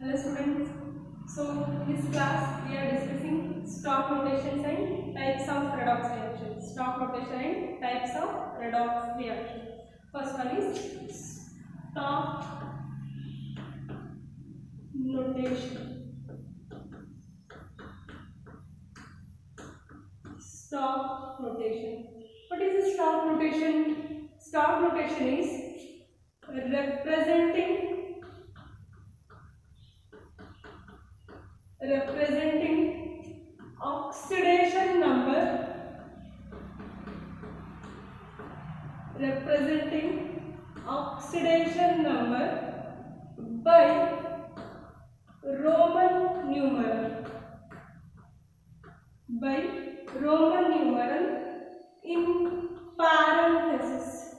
Hello students. So in this class we are discussing stock notations and types of redox reaction. Stock notation and types of redox reaction. First one is stock notation. Stock notation. What is a stock notation? Stock notation is representing oxidation number by Roman numeral in parenthesis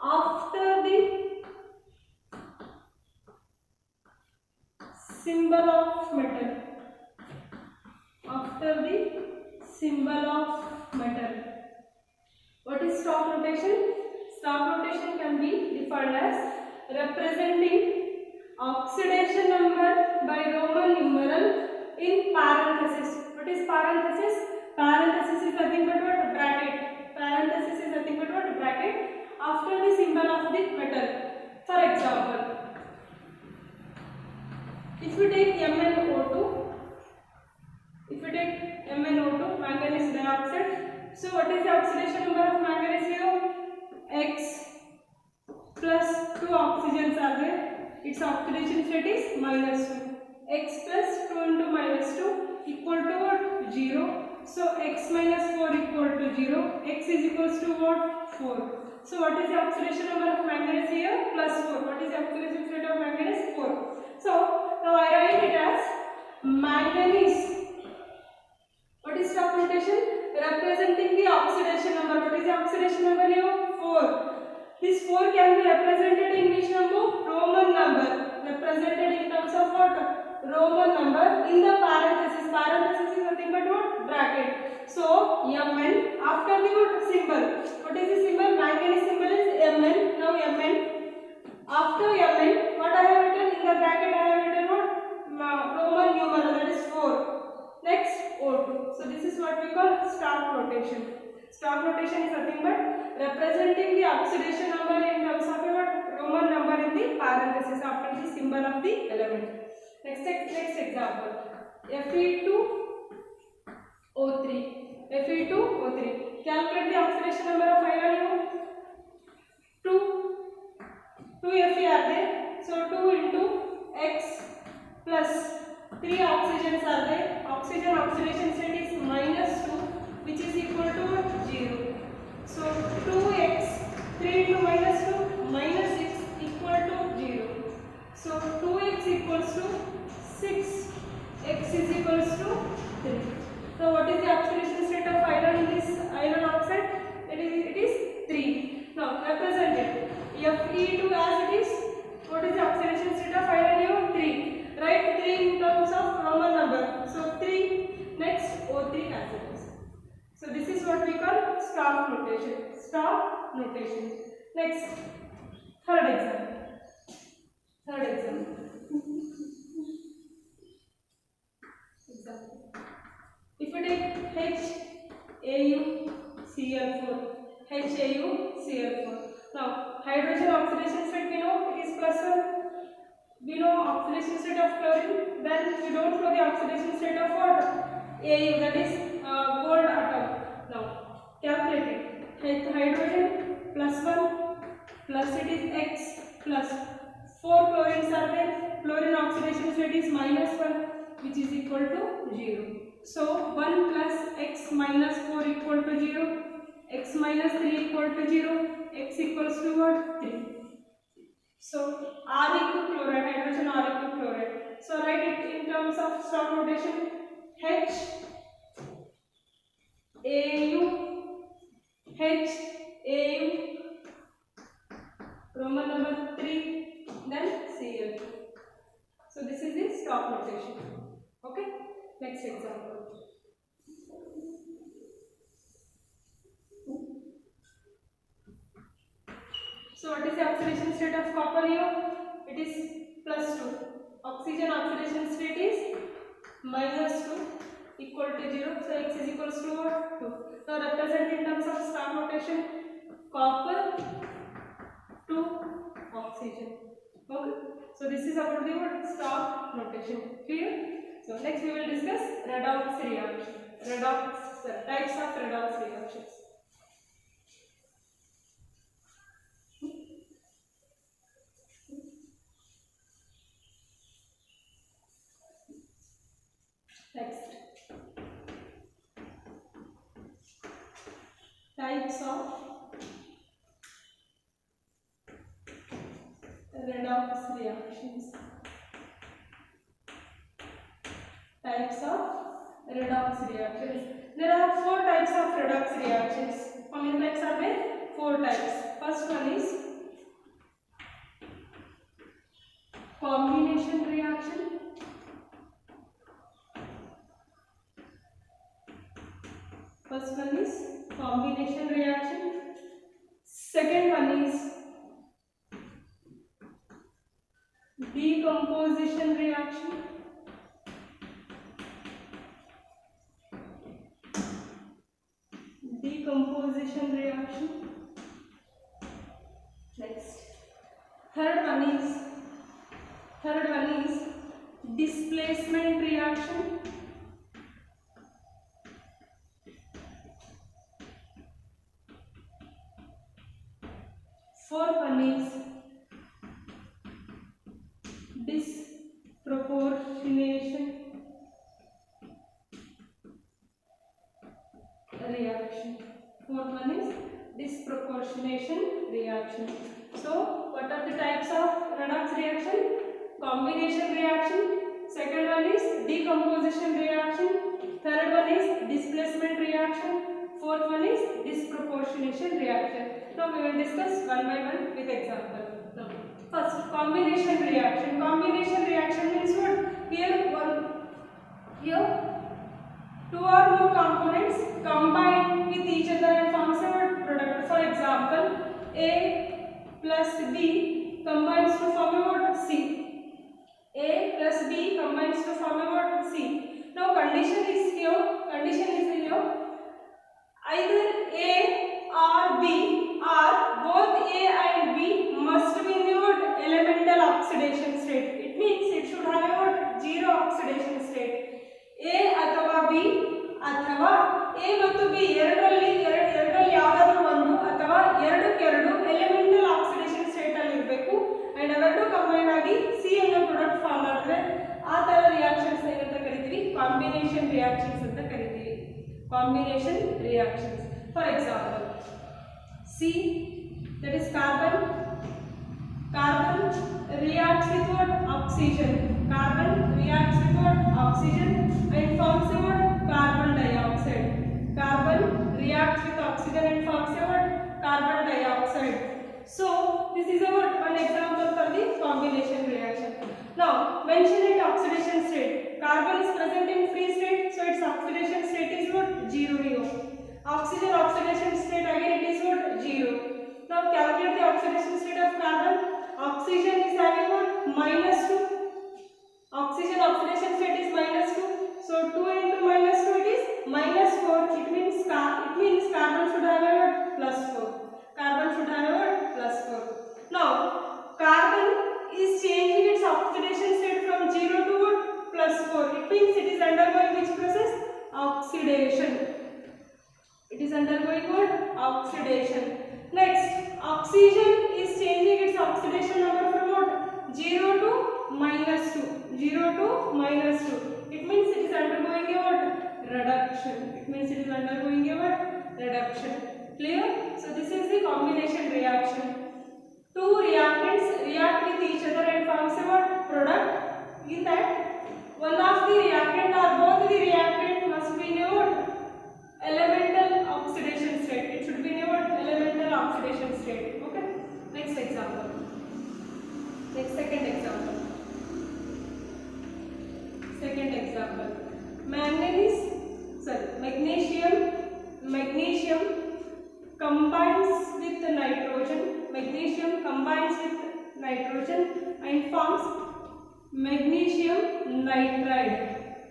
after the symbol of metal. What is stock notation? Stock notation can be defined as representing oxidation number by Roman numeral in parenthesis. What is parenthesis? Parenthesis is nothing but what? Bracket. Parenthesis is nothing but what? Bracket after the symbol of the metal. For example, if you take MnO2, manganese dioxide, so what is the oxidation number of manganese here? X plus 2 oxygens are there. Its oxidation state is -2. X plus 2 into -2 equal to what? 0. So x minus 4 equal to 0. X is equals to what? 4. So what is the oxidation number of manganese here? +4. What is the oxidation state of manganese? 4. So now I write it as manganese. What is stock notation? Representing the oxidation number. What is the oxidation number here? 4. This 4 can be represented in which number? Roman number. Represented in terms of what? Roman number in the parenthesis. Parenthesis is nothing but what? Bracket. So Mn after the what symbol? What is the symbol? Manganese symbol is Mn. Now Mn. After Mn, what I have written in the bracket? I have written what? Roman numeral, that is 4. Next O2. So this is what we call stock notation. Stock notation is nothing but representing the oxidation number in terms of what? Roman number in the parenthesis after the symbol of the element. Next example. Fe2O3. Calculate the oxidation number of iron. 2 Fe are there. So 2 into X plus 3 oxygens are there. Oxygen oxidation state is -2, which is equal to 0. So 2x 3 into -2 -6 equal to 0. So 2x equals to 6. X is equals to 3. So what is the oxidation state of iron in this iron oxide? It is 3. Now represent it. Fe2 as it is. What is the oxidation state of iron here? 3. Write 3 in terms of Roman number. So 3. Next O3 as it is. So this is what we call stock notation. Next, third example. If you take HAuCl4. Now hydrogen oxidation state we know it is +1. We know oxidation state of chlorine. Then we don't know the oxidation state of what? Au, that is gold atom. Now calculate it. Hydrogen +1 plus it is X plus 4 chlorines are there. Chlorine oxidation state is -1, which is equal to 0. So 1 plus X minus 4 equal to 0. X minus 3 equal to 0. X equals to what? 3. So Req chloride, hydrogen Req chloride. So write it in terms of stock notation. HAu, Roman number 3, then Cl2. So this is the stock notation. Okay. Next example. So So what is the oxidation state of copper here? It is +2. Oxygen oxidation state is -2 equal to 0. So X is equals to what? 2. Now represent in terms of star notation, copper to oxygen. Okay. So this is about the what? Star notation. Clear? So next we will discuss redox reaction. Types of redox reactions. Next, types of redox reactions. Types of redox reactions. There are 4 types of redox reactions. How many types are there? 4 types. First one is combination reaction. First one is combination reaction. Second one is decomposition reaction. Decomposition reaction. Next, third one is displacement reaction. Fourth one is disproportionation reaction. Fourth one is disproportionation reaction. So what are the types of redox reaction? Combination reaction. Second one is decomposition reaction. Third one is displacement reaction. Fourth one is disproportionation reaction. Now we will discuss one by one with example. Now, first, combination reaction. Combination reaction means what? Here 2 or more components combine with each other and forms a product. For example, A plus B combines to form a what? C. A plus B combines to form a what? C. Now condition is here. Either A or B or both A and B must be in what? Elemental oxidation state. It means it should have a what? Zero oxidation state. A ಅಥವಾ B ಅಥವಾ A ಮತ್ತು B ಎರಡರಲ್ಲಿ ಯಾವುದಾದರೂ ಒಂದು ಅಥವಾ ಎರಡಕ್ಕೆರಡು elemental oxidation state ಅಲ್ಲಿ ಇರಬೇಕು and ಅವೆರಡು ಕಂಬೈನ್ ಆಗಿ C ಅನ್ನೋ ಪ್ರಾಡಕ್ಟ್ ಫಾರ್ಮ್ ಮಾಡಿದ್ರೆ ಆ ತರ ರಿಯಾಕ್ಷನ್ಸ್ ಏನಂತ ಕರಿತೀವಿ? ಕಾಂಬಿನೇಷನ್ ರಿಯಾಕ್ಷನ್ಸ್ ಅಂತ ಕರಿತೀವಿ. Combination reactions. For example, C, that is carbon reacts with what? Oxygen. Carbon reacts with what? Oxygen and forms a what? Carbon dioxide. Carbon reacts with oxygen and forms a what? Carbon dioxide. So this is one example for the combination reaction. Now mention it oxidation state. Carbon is present in free state, so its oxidation state is what? 0 here. Oxygen oxidation state again it is what? 0. Now calculate the oxidation state of carbon. Oxygen is having what? -2. Oxygen oxidation state is -2. So 2 into -2 it is -4. It means carbon should have a what? +4. Carbon should have a what? +4. Now carbon is changing its oxidation state from 0 to what? +4. It means it is undergoing which process? Oxidation. It is undergoing what? Oxidation. Next, oxygen is changing its oxidation number from what? 0 to -2. 0 to -2. It means it is undergoing a what? Reduction. It means it is undergoing a what? Reduction. Clear? So this is the combination reaction. Two reactants react with each other and forms a what? Product. In that, one of the reactant or both the reactant must be in a what? Elemental oxidation state. It should be in a what? Elemental oxidation state. Okay. Next example. Second example. Magnesium combines combines with nitrogen. Magnesium combines with nitrogen and forms magnesium nitride.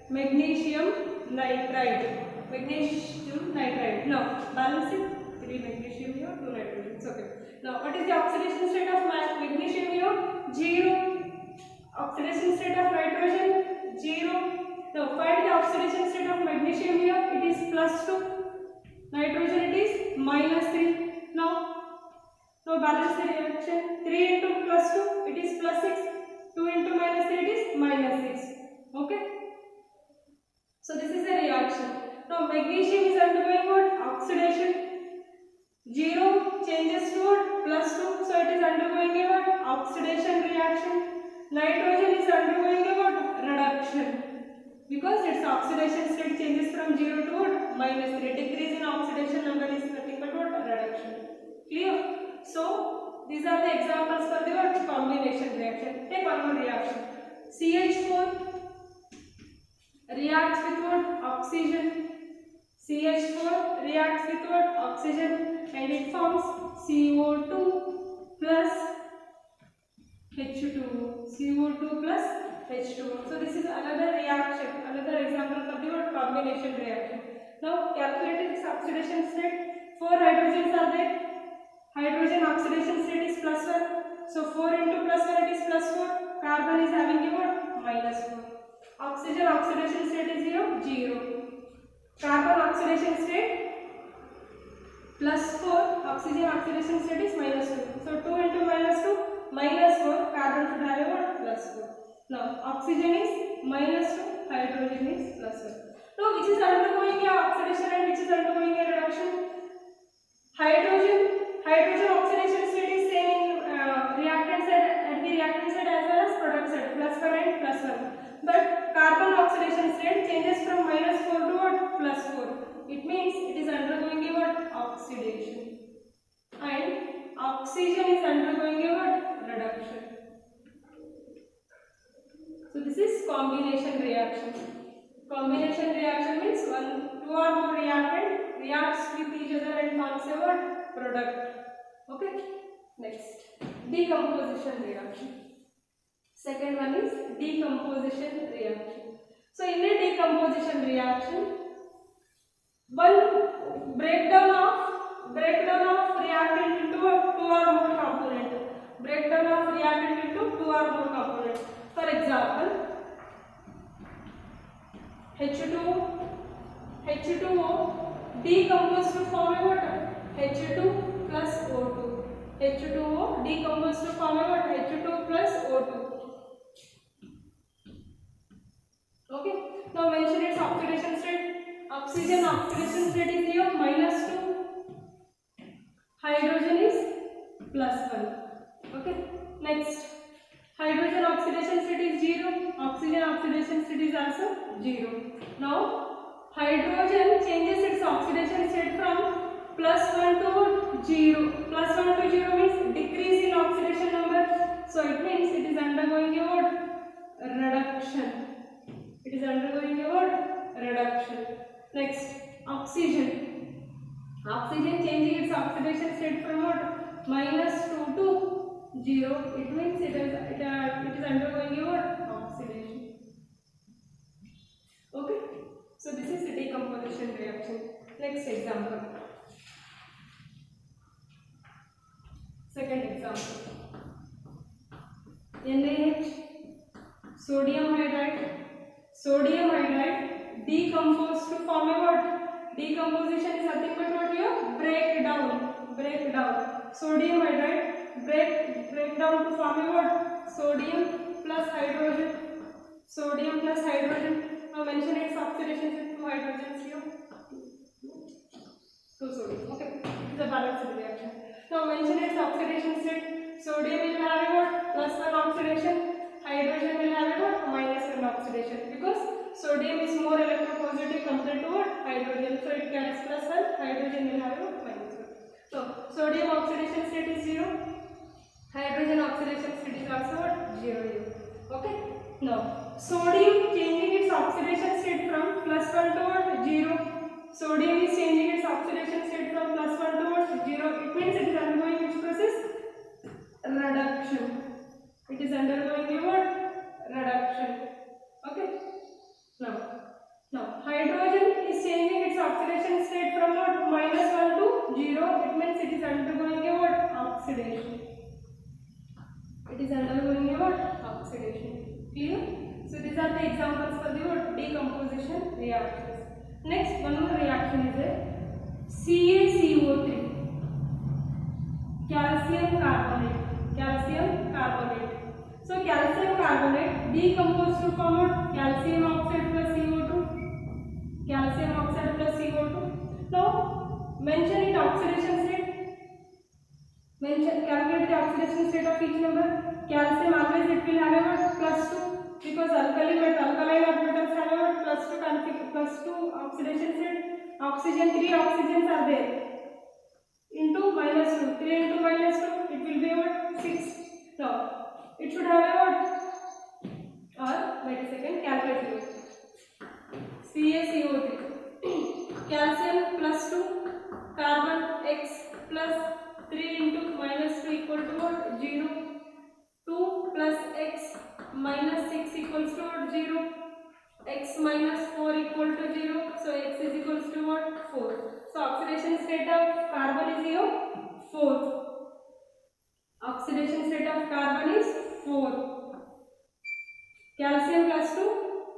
Magnesium nitride. Magnesium nitride. Now balance it. 3 magnesium here, 2 nitrogen. Okay. Now what is the oxidation state of magnesium here? 0. Oxidation state of nitrogen? 0. Now find the oxidation state of magnesium here. It is +2. Nitrogen it is -3. Now balance the reaction. 3 into +2 it is +6. 2 into -3 it is -6. Okay. So this is the reaction. Now magnesium is undergoing what? Oxidation. 0 changes to what? +2. So it is undergoing a what? Oxidation reaction. Nitrogen is undergoing a what? Reduction. Because its oxidation state changes from 0 to what? -3. Decrease in oxidation number is nothing but what? Reduction. Clear? So these are the examples for the what? Combination reaction. Take one more reaction. CH4 reacts with what? Oxygen. CH4 reacts with what? Oxygen, and it forms CO2 plus H2. CO2 plus H2O. So this is another reaction, another example of the what? Combination reaction. Now calculate its oxidation state. 4 hydrogens are there. Hydrogen oxidation state is +1. So 4 into +1 it is +4. Carbon is having a what? -4. Oxygen oxidation state is here 0. Carbon oxidation state +4. Oxygen oxidation state is -2. So 2 into -2 -4. Carbon should have a what? +4. Now oxygen is -2. Hydrogen is +1. Now which is undergoing a oxidation and which is undergoing a reduction? Hydrogen oxidation state is same in reactant side, at the reactant side as well as product side, +1 and +1. But carbon oxidation state changes from -4 to what? +4. It means it is undergoing a what? Oxidation. And oxygen is undergoing a what? Reduction. So this is combination reaction. Combination reaction means 2 or more reactant reacts with each other and forms a what? Product. Okay. Next, decomposition reaction. Second one is decomposition reaction. So in a decomposition reaction, one breakdown of reactant into 2 or more component. Breakdown of reactant into 2 or more components. For example, H2O decomposes to form a what? H2 plus O2. H2O decomposes to form a what? H2 plus O2. Okay. Now mention its oxidation state. Oxygen oxidation state is here -2. Hydrogen is +1. Okay. Next, hydrogen oxidation state is 0. Oxygen oxidation state is also 0. Now hydrogen changes its oxidation state from +1 to 0. +1 to 0 means decrease in oxidation number. So it means it is undergoing a what? Reduction. It is undergoing a what? Reduction. Next, oxygen. Oxygen changing its oxidation state from what? -2 to 0. It means it is undergoing a what? Oxidation. Okay. So this is the decomposition reaction. Next example. Second example. NaH, sodium hydride. Sodium hydride decompose to form a what? Decomposition is nothing but what here? Breakdown. Sodium hydride break down to form a what? Sodium plus hydrogen. Sodium plus hydrogen. Now mention its oxidation with 2 hydrogens here. 2 sodium. Okay. It is a balanced reaction. Now mention its oxidation state. Sodium will have a what? +1 oxidation. Hydrogen will have a what? -1 oxidation. Because sodium is more electropositive compared to what? Hydrogen. So it carries +1. Hydrogen will have a -1. So sodium oxidation state is 0. Hydrogen oxidation state is also what? 0 here. Okay. Now sodium changing its oxidation state from +1 to what? 0. Sodium is changing its oxidation state from +1 to what? 0. It means it is undergoing which process? Reduction. It is undergoing a what? Reduction. Okay. Now hydrogen is changing its oxidation state from what? -1 to 0. It means it is undergoing a what? Oxidation. It is undergoing a what? Oxidation. Clear? So these are the examples for the what? Decomposition reactions. Next, one more reaction is there. CaCO3. Calcium carbonate. Calcium carbonate. So calcium carbonate decomposed to form what? Calcium oxide plus CO2. Calcium oxide plus CO2. Now mention its oxidation state. Calculate the oxidation state of each number. Calcium always it will have a what? +2, because alkaline metals have a what? +2 oxidation state. Oxygen, 3 oxygens are there. Into -2, 3 into -2, it will be what? 6. Now it should have a what? Or wait a second, calculate it. CaCO3. Calcium +2, carbon X plus 3 into -2 equal to what? 0. 2 plus X minus 6 equals to what? 0. X minus 4 equal to 0. So X is equals to what? 4. So oxidation state of carbon is here 4. Oxidation state of carbon is 4. Calcium +2,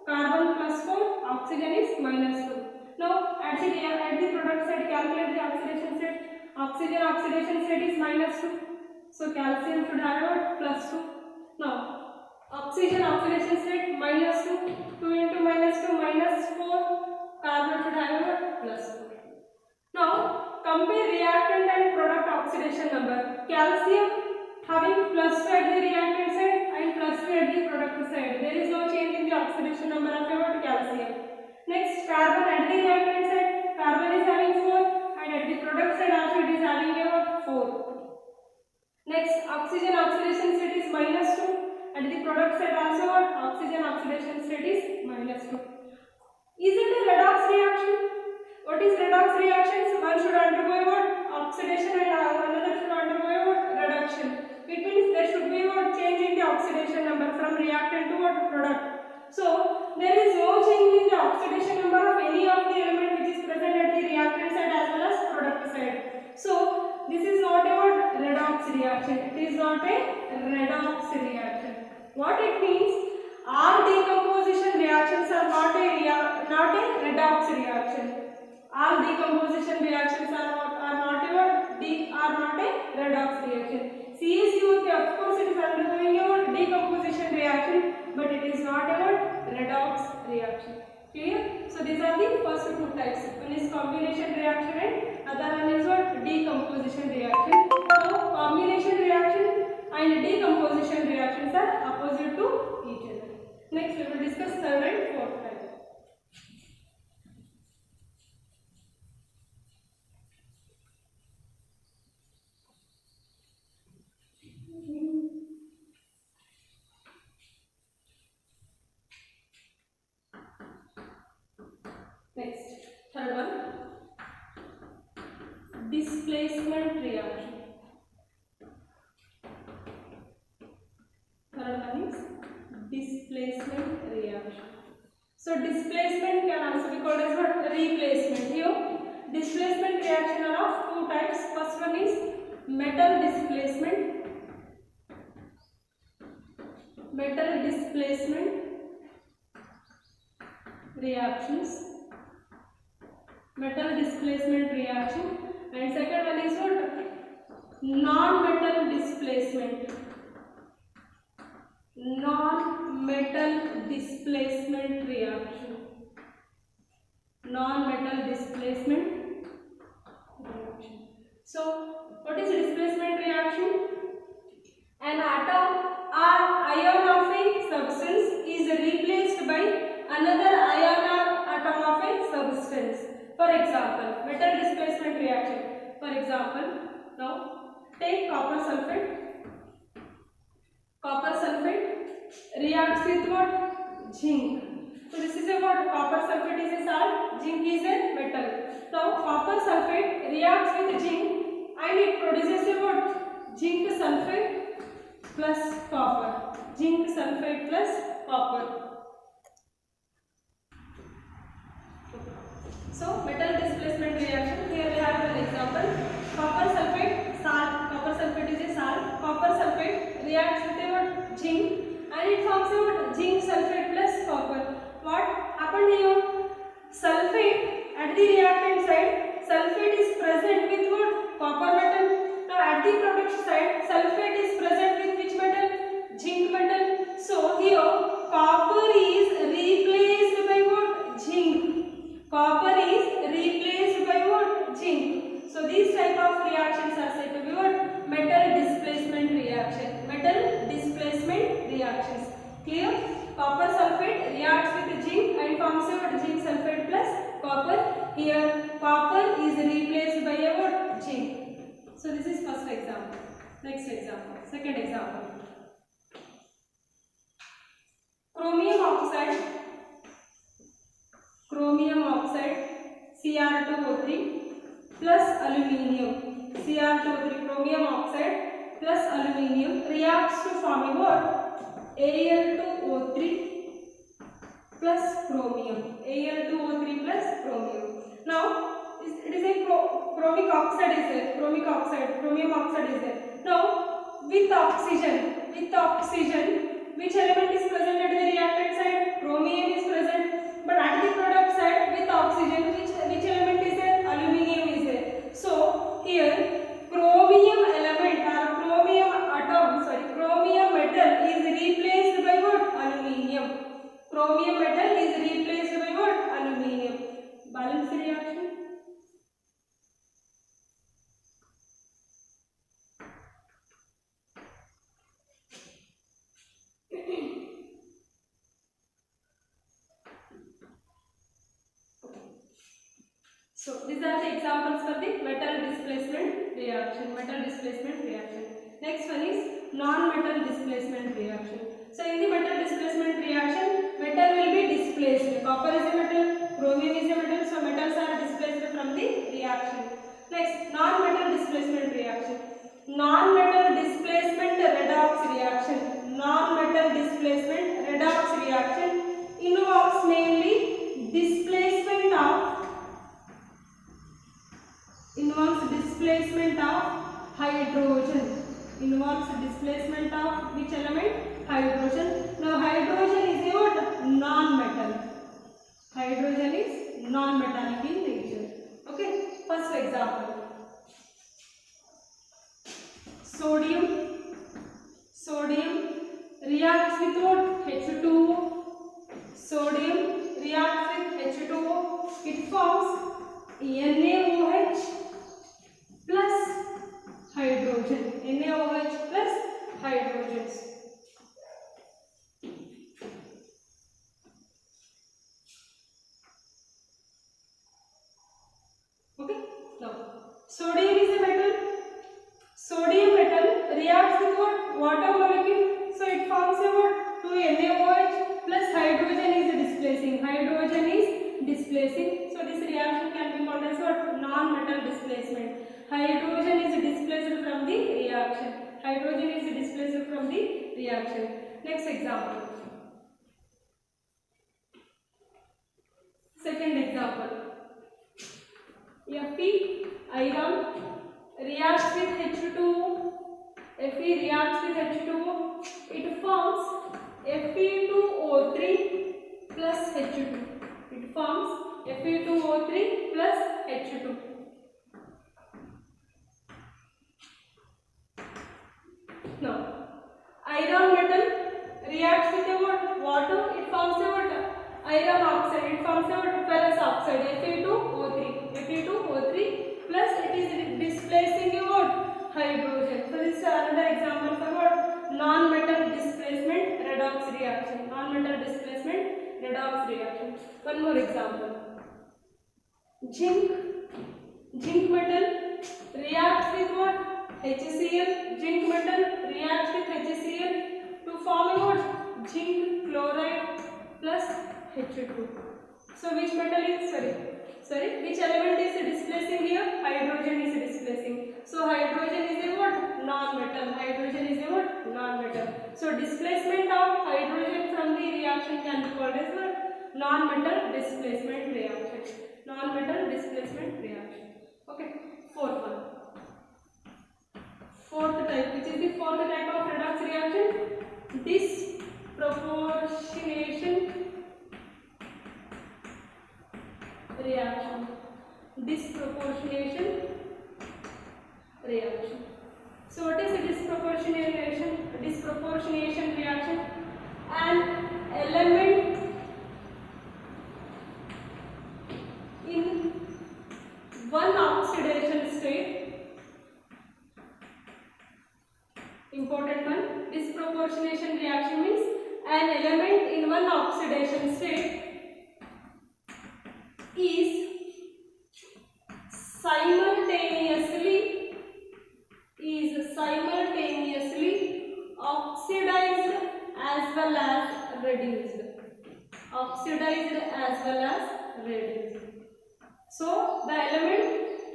carbon +4, oxygen is -2. Now at the product side, calculate the oxidation state. Oxygen oxidation state is -2. So calcium should have what? +2. Now oxygen oxidation state -2. 2 into -2 -4. Carbon should have what? +4. Now compare reactant and product oxidation number. Calcium having +2 at the reactant side and +2 at the product side. There is no change in the oxidation number of what? Calcium. Next, carbon at the reactant side. Carbon is having 4 and at the product side also it is having a what? 4. Next, oxygen oxidation state is -2. At the product side also what? Oxygen oxidation state is -2. Is it a redox reaction? What is redox reactions? One should undergo what? Oxidation and another should undergo what? Reduction. It means there should be what? Change in the oxidation number from reactant to what? Product. So there is no change in the oxidation number of any of the element which is present at the reactant side as well as product side. So this is not a what? Redox reaction. It is not a redox reaction. What it means? All decomposition reactions are not a redox reaction. All decomposition reactions are not a redox reaction. CaCO3, of course, it is undergoing a decomposition reaction, but it is not a redox reaction. Clear? So these are the first two types. One is combination reaction and other one is what? Decomposition reaction. So combination reaction and decomposition reactions are opposite to each other. Next we will discuss third and fourth type. Next, third one, displacement reaction. Third one is displacement reaction. So displacement can also be called as what? Replacement. Here, displacement reaction are of two types. First one is metal displacement. Metal displacement reactions. Metal displacement reaction, and second one is what? Non-metal displacement. Non-metal displacement reaction. Non-metal displacement reaction. So what is displacement reaction? An atom or ion of a substance is replaced by another ion or atom of a substance. For example, metal displacement reaction. For example, now take copper sulfate. Copper sulfate reacts with what? Zinc. So this is a what? Copper sulfate is a salt, zinc is a metal. Now copper sulfate reacts with zinc and it produces a what? Zinc sulfate plus copper. Zinc sulfate plus copper. So metal displacement reaction. Here we have an example. Copper sulfate, salt. Copper sulfate is a salt. Copper sulfate reacts with a what? Zinc and it forms a what? Zinc sulfate plus copper. What happened here? Sulfate at the reactant side, sulfate is present with what? Copper metal. Now at the product side, sulfate is present with which metal? Zinc metal. So here copper is replaced by what? Zinc. Copper is replaced by what? Zinc. So these type of reactions are said to be what? Metal displacement reaction. Metal displacement reactions. Clear? Copper sulfate reacts with zinc and forms a zinc sulfate plus copper. Here copper is replaced by a what? Zinc. So this is first example. Next example. Second example. Chromium oxide. Chromium oxide Cr2O3 plus aluminium. Cr2O3 chromium oxide plus aluminium reacts to form a what? Al2O3 plus chromium. Al2O3 plus chromium. Now it is a chromic oxide is there. Chromic oxide, chromium oxide is there. Now with oxygen, which element is present at the reactant side? Chromium is present. But at the product side with oxygen, which element is there? Aluminium is there. So here chromium element or chromium atom, chromium metal is replaced by what? Aluminium. Chromium metal is replaced by what? Aluminium. Balance reaction. So these are the examples for the metal displacement reaction. Metal displacement reaction. Next one is non-metal displacement reaction. So in the metal displacement reaction, metal will be displaced. Copper is a metal, chromium is a metal, so metals are displaced from the reaction. Next, non-metal displacement reaction. Non-metal displacement redox reaction. Non-metal displacement redox reaction involves mainly displacement of hydrogen. Involves displacement of which element? Hydrogen. Now hydrogen is a what? Non-metal. Hydrogen is non-metallic in nature. Okay. First example. Sodium reacts with what? H2O. Sodium reacts with H2O. It forms NaOH plus hydrogen. NaOH plus hydrogens. Okay. Now, sodium is a metal. Sodium metal reacts with what? Water molecule. So it forms a what? 2 NaOH plus hydrogen is displacing. Hydrogen is displacing. So this reaction can be called as what? Non-metal displacement. Hydrogen is displaced from the reaction. Hydrogen is displaced from the reaction. Next example. Second example. Fe iron reacts with H2O. Fe reacts with H2O. It forms Fe2O3 plus H2. It forms Fe2O3 plus H2. Now, iron metal reacts with a what? Water. It forms a what? Iron oxide. It forms a what? Ferrous oxide. Fe2O3. Fe2O3 plus it is displacing a what? Hydrogen. So this is another example for what? Non-metal displacement redox reaction. Non-metal displacement redox reaction. One more example. Zinc metal reacts with what? HCl. Zinc metal reacts with HCl to form what? Zinc chloride plus H2. So which metal is sorry, which element is displacing here? Hydrogen is displacing. So hydrogen is a what? Non-metal. Hydrogen is a what? Non-metal. So displacement of hydrogen from the reaction can be called as what? Non-metal displacement reaction. Non-metal displacement reaction. Okay. Fourth one. Fourth type, which is the fourth type of redox reaction? Disproportionation reaction. Disproportionation reaction. So what is a disproportionation? Disproportionation reaction. An element in one oxidation state. Important one. Disproportionation reaction means an element in one oxidation state is simultaneously oxidized as well as reduced. Oxidized as well as reduced. So the element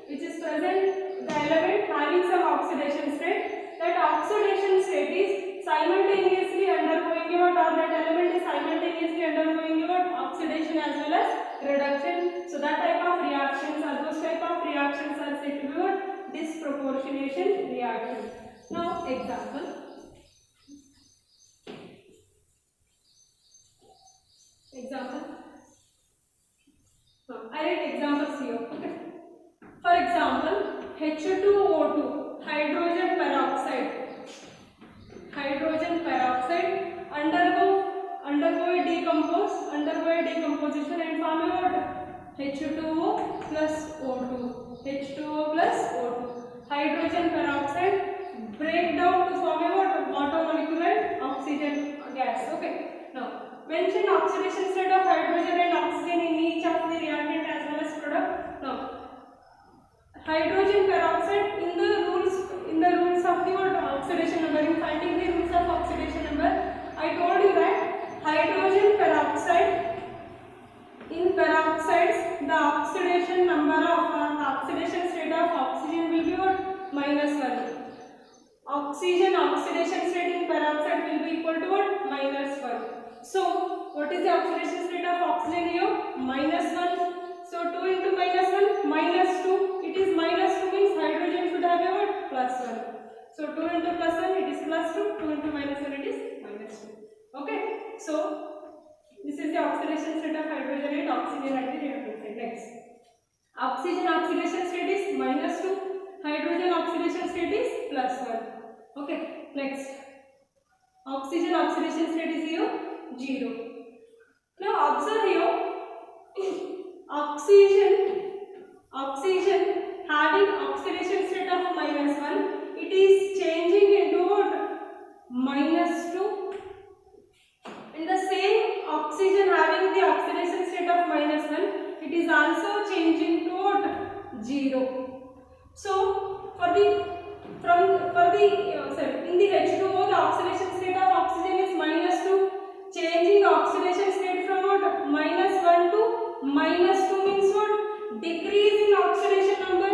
which is present, the element having some oxidation state, that oxidation state is simultaneously undergoing what, or that element is simultaneously undergoing what, oxidation as well as reduction. So that type of reactions, or those type of reactions are said to be what? Disproportionation reaction. Now example. I write examples here. Okay. For example, H2O2, hydrogen peroxide. Hydrogen peroxide undergo a decomposition and form a what? H2O plus O2. H2O plus O2. Hydrogen peroxide break down to form a what? Water molecule and oxygen gas. Okay. Now mention oxidation state of hydrogen and oxygen in each of the reactant as well as product. Now hydrogen peroxide in the rules of the what? Oxidation number. In finding the rules of oxidation number, I told you that hydrogen peroxide, in peroxides the oxidation number of oxidation state of oxygen will be what? -1. Oxygen oxidation state in peroxide will be equal to what? -1. So what is the oxidation state of oxygen here? -1. So 2 into -1, -2. It is -2 means hydrogen should have a what? +1. So 2 into +1 it is +2. 2 into -1 it is -2. Okay. So this is the oxidation state of hydrogen and oxygen at the reactant site. Next, oxygen oxidation state is -2. Hydrogen oxidation state is +1. Okay. Next, oxygen oxidation state is here 0. Now observe here, oxygen having oxidation state of -1, it is changing into what? -2. In the same oxygen having the oxidation state of -1, it is also changing to what? 0. So in the H2O, the oxidation state of oxygen is -2. Changing oxidation state from what? -1 to -2 means what? Decrease in oxidation number.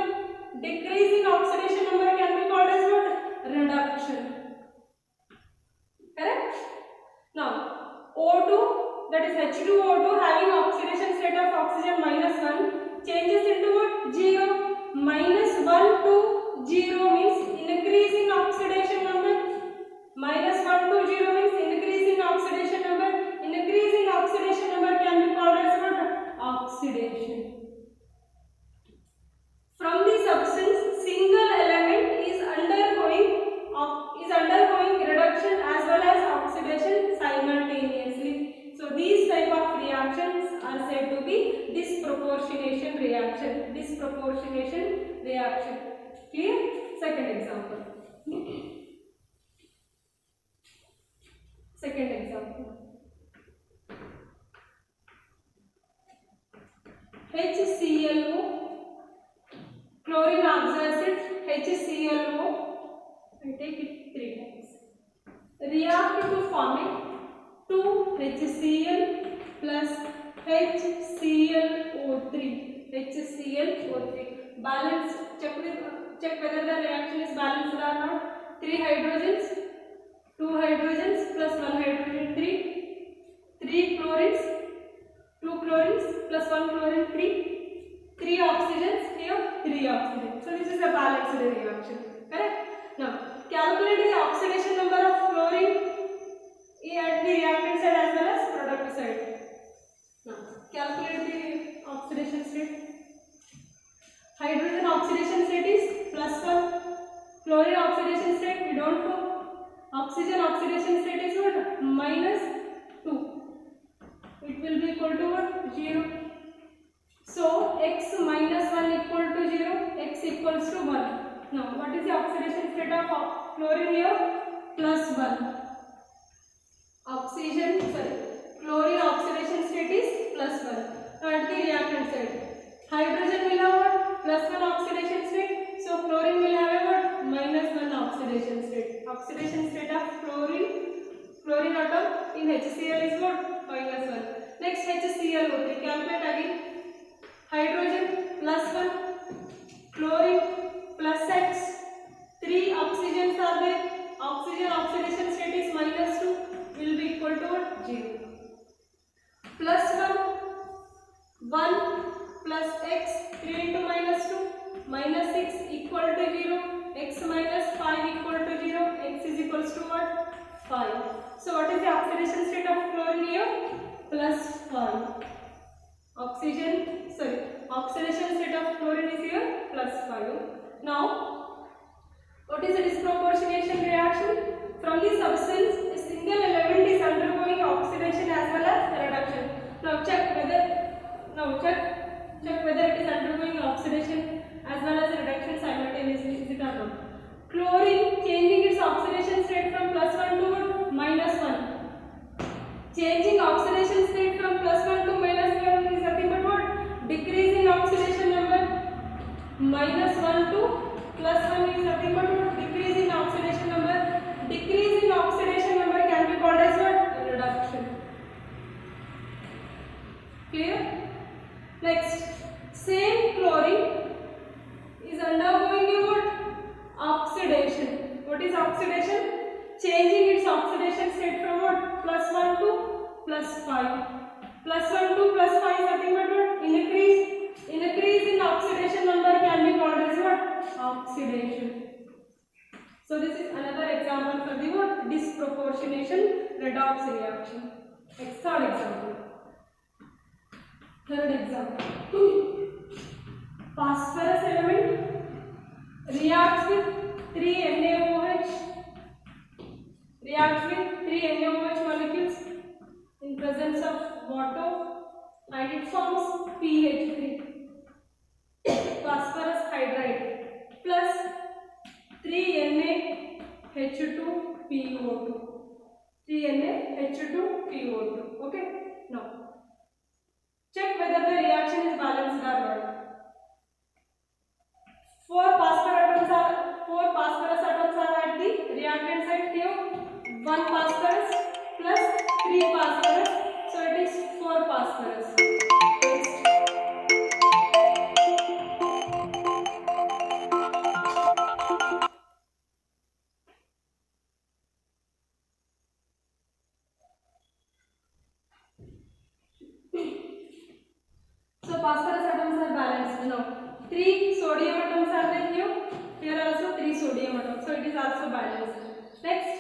Decrease in oxidation number can be called as what? Reduction. Correct? Now O2, that is H2O2 having oxidation state of oxygen -1, changes into what? 0. -1 to 0 means increase in oxidation number. -1 to 0 means increase in oxidation number. Increase in oxidation number can be called as what? Oxidation. From the substance, single element is undergoing reduction as well as oxidation simultaneously. So these type of reactions are said to be disproportionation reaction. Disproportionation reaction. Clear? Second example. Second example. HClO, chlorine oxide, HClO, I take it 3 times. React to forming 2HCl plus HClO3. HClO3. Balance. Check whether the reaction is balanced or not. 3 hydrogens, 2 hydrogens plus 1 hydrogen 3 chlorines, 2 chlorines plus 1 chlorine 3 oxygens, here 3 oxygens. So this is a balanced reaction. Correct? Now calculate the oxidation number of chlorine at the reactant side as well as product side. Now calculate the oxidation state. Hydrogen oxidation state is +1. Chlorine oxidation state we don't know. Oxygen oxidation state is what? -2. It will be equal to what? 0. So x minus 1 equal to 0. X equals to 1. Now what is the oxidation state of chlorine here? +1. Chlorine oxidation state is +1. Now at the reactant side, hydrogen will have what? +1 oxidation state. So chlorine will have a what? -1 oxidation state. Oxidation state of chlorine atom in HCl is what? -1. Next HClO3. Calculate again. Hydrogen +1, chlorine +X. 3 oxygens are there. Oxygen oxidation state is -2. Will be equal to what? 0. +1, 1 plus X, 3 into -2, -6 equal to 0. X minus 5 equal to 0. X is equals to what? 5. So what is the oxidation state of chlorine here? +5. Oxidation state of chlorine is here +5. Now, what is the disproportionation reaction? From the substance, a single element is undergoing oxidation as well as reduction. Now check whether it is undergoing oxidation as well as reduction simultaneously. Is it or not? Chlorine changing its oxidation state from +1 to -1. Changing oxidation state from +1 to -1 is nothing but what? Decreasing oxidation number. -1 to +1 is nothing but what? Decreasing oxidation number. Decreasing oxidation number can be called as what? Reduction. Clear? Next, same chlorine is undergoing a what? Oxidation. What is oxidation? Changing its oxidation state from what? +1 to +5. +1 to +5 is nothing but what? Increase in oxidation number can be called as what? Oxidation. So this is another example for the what? Disproportionation redox reaction. Next, third example. Phosphorus element reacts with 3 NaOH molecules in presence of water and it forms PH3, phosphorus hydride, plus 3NaH2PO2. 3NaH2PO2. Okay? Now, check whether the reaction is balanced or not. 4 phosphorus atoms are at the reactant side here. 1 phosphorus plus 3 phosphorus. So it is 4 phosphorus. So phosphorus atoms are balanced now. 3 sodium atoms are there here. Here also 3 sodium atoms. So it is also balanced. Next,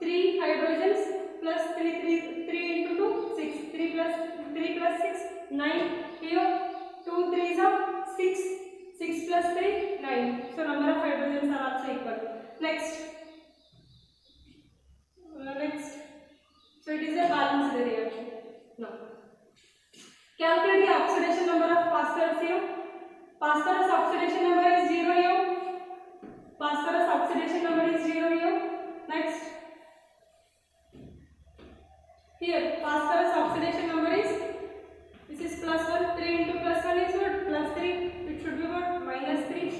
3 hydrogens plus 3 into 2, 6. 3 plus 6, 9. Here 2 3s are 6. 6 plus 3, 9. So number of hydrogens are also equal. Next. So it is a balanced reaction. Now, calculate the oxidation number of phosphorus here. Phosphorus oxidation number is 0 here. Phosphorus oxidation number is 0 here. Next. Here, phosphorus oxidation number is, this is +1. 3 into +1 is what? +3. It should be what? -3.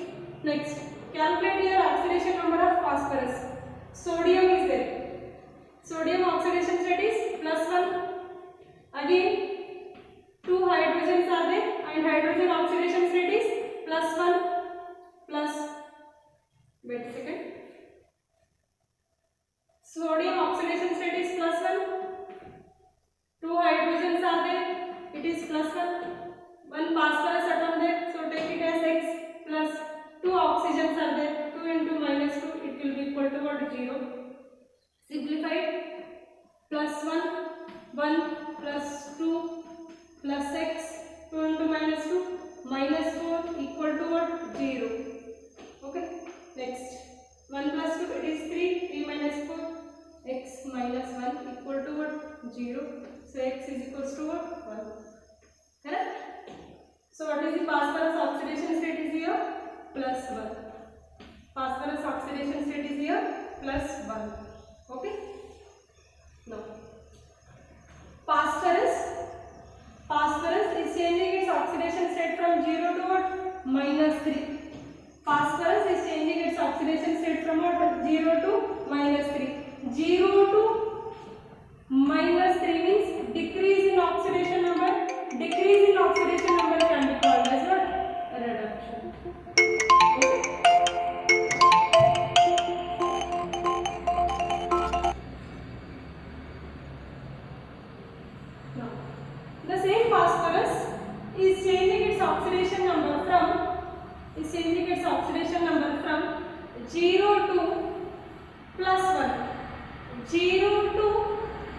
Next. Calculate your oxidation number of phosphorus. Sodium is there. Sodium oxidation state is +1. Again, 2 hydrogens are there and hydrogen oxidation 0. Simplified, plus 1, 1 plus 2 plus x, 2 into minus 2, minus 4 equal to what? 0. Okay, next 1 plus 2, it is 3, 3 minus 4, x minus 1 equal to what? 0. So x is equals to what? 1. Correct? So what is the phosphorus oxidation state is here? Plus 1. Phosphorus oxidation state is here? Plus 1. Okay? Now, phosphorus is changing its oxidation state from 0 to what? Minus 3. Phosphorus is changing its oxidation state from what? 0 to minus 3. 0 to minus 3 means decrease in oxidation number. Decrease in oxidation number can be called as what? Reduction. Okay. Now, the same phosphorus is changing its oxidation number from 0 to plus 1. 0 to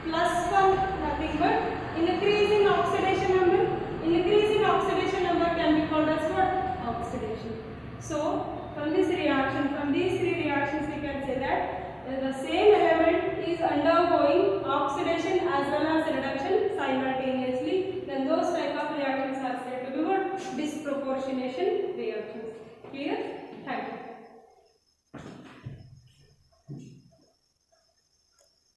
plus 1, nothing but increase in oxidation number. Increase in oxidation number can be called as what? Oxidation. So, from these three reactions we can say that the same element is undergoing oxidation as well as reduction simultaneously. Then those type of reactions are said to be what? Disproportionation reactions. Clear? Thank you.